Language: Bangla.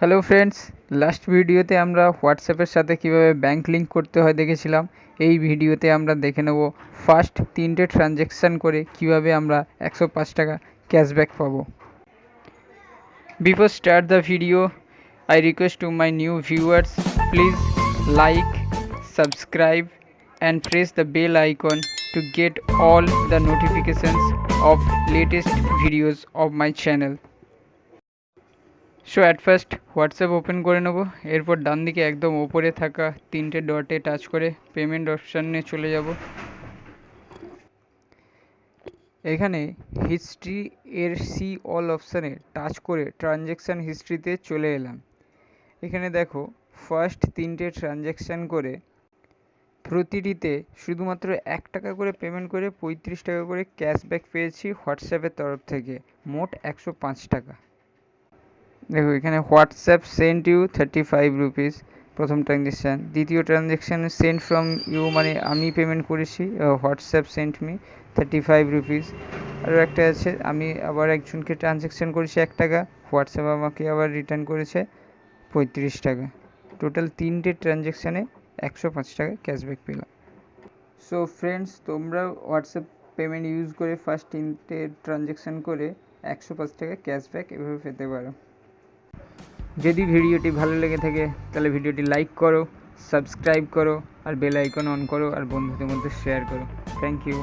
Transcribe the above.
হ্যালো ফ্রেন্ডস, লাস্ট ভিডিওতে আমরা হোয়াটসঅ্যাপের সাথে কিভাবে ব্যাংক লিঙ্ক করতে হয় দেখেছিলাম। এই ভিডিওতে আমরা দেখে নেব ফার্স্ট 3টে ট্রানজ্যাকশান করে কিভাবে আমরা 105 টাকা ক্যাশব্যাক পাবো। Before start the video, I request to my new viewers, please like, subscribe and press the bell icon to get all the notifications of latest videos of my channel. So at first WhatsApp open করে নেব। এরপর ডান দিকে একদম ওপরে থাকা 3টে ডটে টাচ করে পেমেন্ট অপশানে চলে যাব। এখানে হিস্ট্রি এর সি অল অপশানে টাচ করে ট্রানজ্যাকশান হিস্ট্রিতে চলে এলাম। এখানে দেখো ফার্স্ট 3টে ট্রানজ্যাকশান করে প্রতিটিতে শুধুমাত্র 1 টাকা করে পেমেন্ট করে 35 টাকা করে ক্যাশব্যাক পেয়েছি হোয়াটসঅ্যাপের তরফ থেকে, মোট 105 টাকা। দেখো এখানে হোয়াটসঅ্যাপ সেন্ড ইউ 35 রুপিস প্রথম ট্রানজ্যাকশান। দ্বিতীয় ট্রানজ্যাকশান সেন্ড ফ্রম ইউ মানে আমি পেমেন্ট করেছি, হোয়াটসঅ্যাপ সেন্ড মি 35 রুপিস। আরও একটা আছে আমি আবার একজনকে ট্রানজ্যাকশান করেছি 1 টাকা, হোয়াটসঅ্যাপ আমাকে আবার রিটার্ন করেছে 35 টাকা। টোটাল 3টে ট্রানজ্যাকশানে 105 টাকা ক্যাশব্যাক পেলাম। সো ফ্রেন্ডস, তোমরা হোয়াটসঅ্যাপ পেমেন্ট ইউজ করে ফার্স্ট 3টে ট্রানজ্যাকশান করে 105 টাকা ক্যাশব্যাক এভাবে পেতে পারো। যদি ভিডিওটি ভালো লেগে থাকে তাহলে ভিডিওটি লাইক করো, সাবস্ক্রাইব করো আর বেল আইকন অন করো আর বন্ধুদের মধ্যে শেয়ার করো। Thank you.